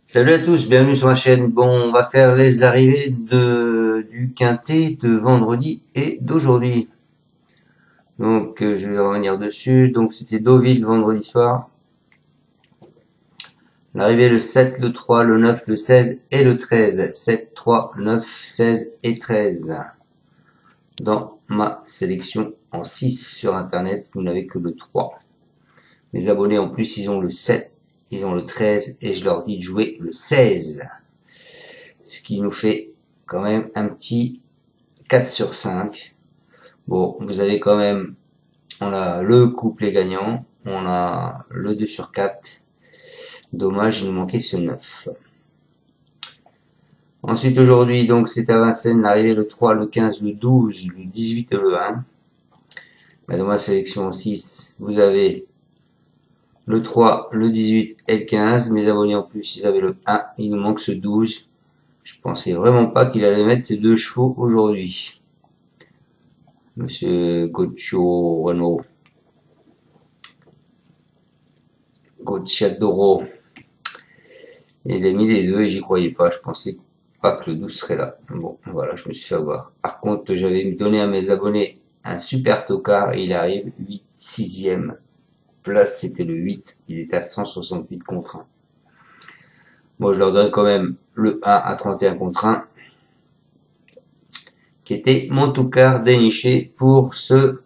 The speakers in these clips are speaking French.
Salut à tous, bienvenue sur ma chaîne. Bon, on va faire les arrivées du quintet de vendredi et d'aujourd'hui. Donc, je vais revenir dessus. Donc, c'était Deauville vendredi soir. L'arrivée le 7, le 3, le 9, le 16 et le 13. 7, 3, 9, 16 et 13. Dans ma sélection en 6 sur internet, vous n'avez que le 3. Mes abonnés en plus, ils ont le 7. Ils ont le 13 et je leur dis de jouer le 16. Ce qui nous fait quand même un petit 4 sur 5. Bon, vous avez quand même, on a le couplet gagnant, on a le 2 sur 4. Dommage, il nous manquait ce 9. Ensuite, aujourd'hui, donc, c'est à Vincennes, l'arrivée le 3, le 15, le 12, le 18 et le 1. Mais dans ma sélection 6, vous avez le 3, le 18 et le 15. Mes abonnés en plus, ils avaient le 1. Il nous manque ce 12. Je pensais vraiment pas qu'il allait mettre ces deux chevaux aujourd'hui. Monsieur Goccio Renault. Gocciadoro. Et il a mis les deux et j'y croyais pas. Je pensais pas que le 12 serait là. Bon, voilà, je me suis fait avoir. Par contre, j'avais donné à mes abonnés un super tocard et il arrive 8, 6e. Place, c'était le 8, il était à 168 contre 1. Bon, je leur donne quand même le 1 à 31 contre 1, qui était mon tocard déniché pour ce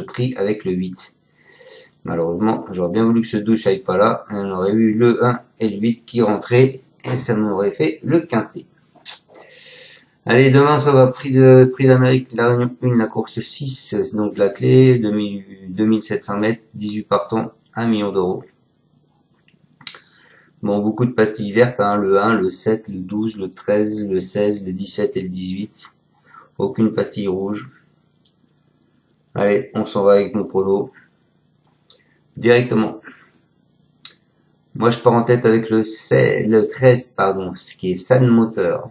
prix avec le 8. Malheureusement, j'aurais bien voulu que ce 12 n'aille pas là, on aurait eu le 1 et le 8 qui rentraient, et ça m'aurait fait le quintet. Allez, demain, ça va prix d'Amérique, la Réunion 1, la course 6, donc la clé, 2700 mètres, 18 partants, 1 million d'euros. Bon, beaucoup de pastilles vertes, hein, le 1, le 7, le 12, le 13, le 16, le 17 et le 18. Aucune pastille rouge. Allez, on s'en va avec mon polo. Directement. Moi, je pars en tête avec le 13, pardon, ce qui est San Moteur.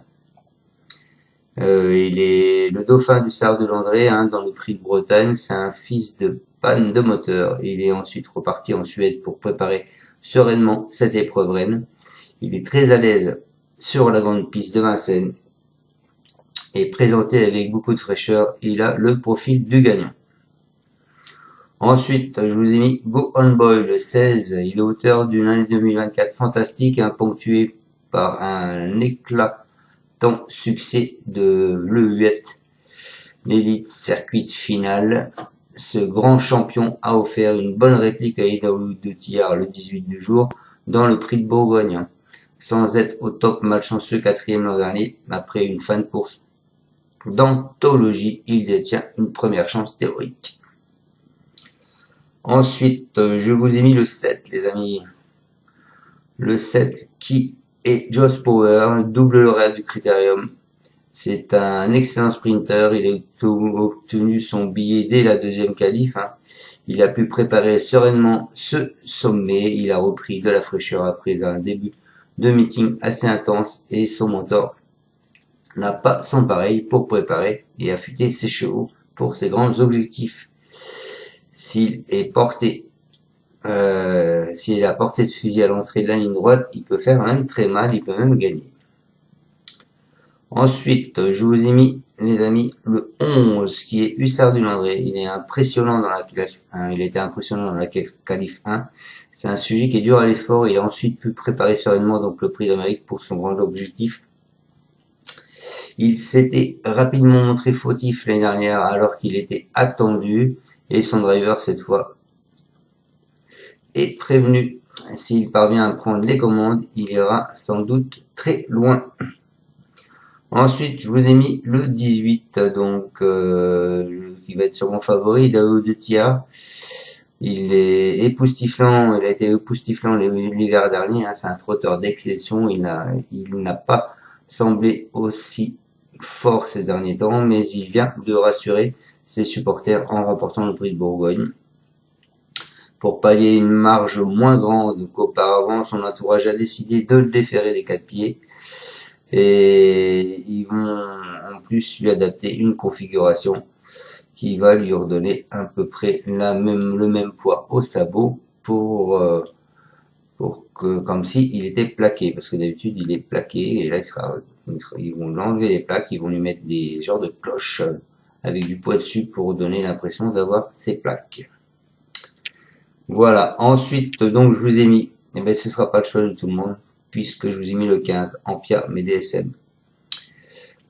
Il est le dauphin du Sard de Landré, hein, dans le prix de Bretagne. C'est un fils de panne de moteur. Il est ensuite reparti en Suède pour préparer sereinement cette épreuve reine. Il est très à l'aise sur la grande piste de Vincennes et présenté avec beaucoup de fraîcheur. Il a le profil du gagnant. Ensuite, je vous ai mis Go On Boy, le 16. Il est auteur d'une année 2024 fantastique, hein, ponctuée par un éclat succès de le 8, l'élite circuit finale. Ce grand champion a offert une bonne réplique à Idaho de Tillard le 18 du jour dans le prix de Bourgogne. Sans être au top, malchanceux 4e l'an dernier, après une fin de course d'anthologie, il détient une première chance théorique. Ensuite, je vous ai mis le 7, les amis. Le 7 qui et Joss Power, double lauréat du Critérium. C'est un excellent sprinter, il a obtenu son billet dès la deuxième qualif. Hein. Il a pu préparer sereinement ce sommet, il a repris de la fraîcheur après un début de meeting assez intense et son mentor n'a pas son pareil pour préparer et affûter ses chevaux pour ses grands objectifs. S'il est porté s'il est à portée de fusil à l'entrée de la ligne droite, il peut faire même très mal, il peut même gagner. Ensuite, je vous ai mis, les amis, le 11, qui est Hussard du Landré. Il est impressionnant dans la qualif 1. Il était impressionnant dans la qualif 1. C'est un sujet qui est dur à l'effort. Il a ensuite pu préparer sereinement donc le prix d'Amérique pour son grand objectif. Il s'était rapidement montré fautif l'année dernière alors qu'il était attendu et son driver cette fois est prévenu. S'il parvient à prendre les commandes, il ira sans doute très loin. Ensuite, je vous ai mis le 18, donc qui va être sur mon favori, Idaho de Tillard. Il est époustouflant, il a été époustouflant l'hiver dernier, hein, c'est un trotteur d'exception, il n'a pas semblé aussi fort ces derniers temps, mais il vient de rassurer ses supporters en remportant le prix de Bourgogne. Pour pallier une marge moins grande qu'auparavant, son entourage a décidé de le déférer des 4 pieds. Et ils vont, plus lui adapter une configuration qui va lui redonner à peu près le même poids au sabot pour que, comme si il était plaqué, parce que d'habitude il est plaqué, et là ils vont l'enlever les plaques, ils vont lui mettre des genres de cloches avec du poids dessus pour donner l'impression d'avoir ces plaques. Voilà, ensuite donc je vous ai mis, et ben ce sera pas le choix de tout le monde, puisque je vous ai mis le 15, Ampia DSM.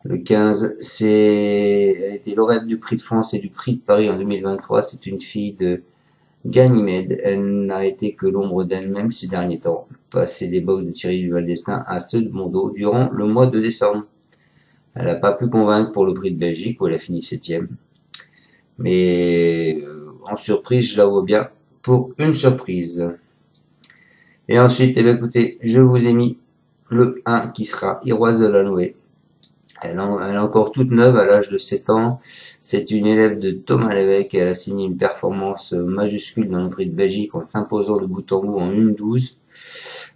Le 15, elle était lauréate du prix de France et du prix de Paris en 2023. C'est une fille de Ganymède. Elle n'a été que l'ombre d'elle-même ces derniers temps. Passé des box de Thierry Duval d'Estaing à ceux de Mondo durant le mois de décembre. Elle n'a pas pu convaincre pour le prix de Belgique où elle a fini 7e. Mais en surprise, je la vois bien pour une surprise. Et ensuite, eh bien, écoutez, je vous ai mis le 1 qui sera Iroise de la Noé. Elle est encore toute neuve à l'âge de 7 ans. C'est une élève de Thomas Lévesque. Elle a signé une performance majuscule dans le prix de Belgique en s'imposant de bout en bout en 1,12.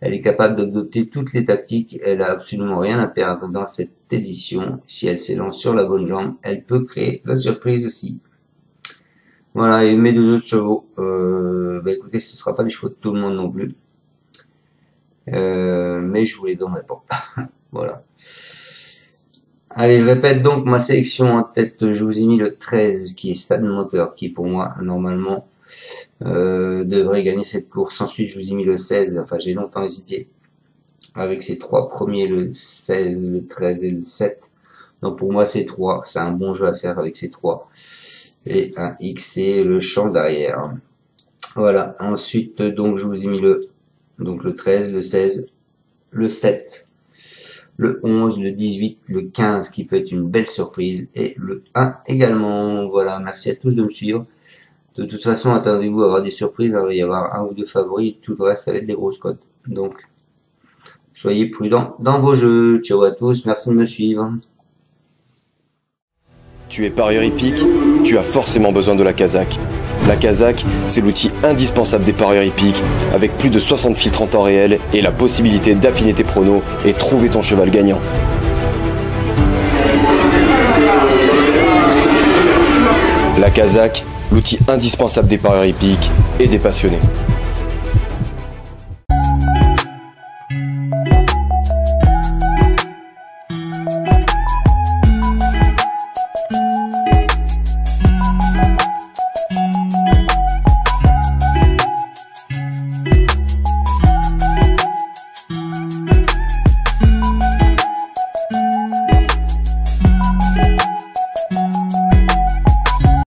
Elle est capable d'adopter toutes les tactiques. Elle a absolument rien à perdre dans cette édition. Si elle s'élance sur la bonne jambe, elle peut créer la surprise aussi. Voilà, et mes deux autres chevaux. Écoutez, ce ne sera pas les chevaux de tout le monde non plus. Mais je vous les donnerai pas. Voilà. Allez, je répète donc ma sélection en tête. Je vous ai mis le 13 qui est Sad Moteur, qui pour moi normalement devrait gagner cette course. Ensuite, je vous ai mis le 16. Enfin, j'ai longtemps hésité avec ces trois premiers, le 16, le 13 et le 7. Donc pour moi, c'est 3. C'est un bon jeu à faire avec ces 3. Et un X et le champ derrière. Voilà. Ensuite, donc je vous ai mis le 13, le 16, le 7. Le 11, le 18, le 15 qui peut être une belle surprise et le 1 également. Voilà, merci à tous de me suivre. De toute façon, attendez-vous à avoir des surprises, il va y avoir un ou deux favoris, tout le reste ça va être des grosses cotes. Donc, soyez prudents dans vos jeux. Ciao à tous, merci de me suivre. Tu es parieur hippique, tu as forcément besoin de la Kazakh. La Kazakh, c'est l'outil indispensable des parieurs hippiques, avec plus de 60 filtres en temps réel et la possibilité d'affiner tes pronos et trouver ton cheval gagnant. La Kazakh, l'outil indispensable des parieurs hippiques et des passionnés.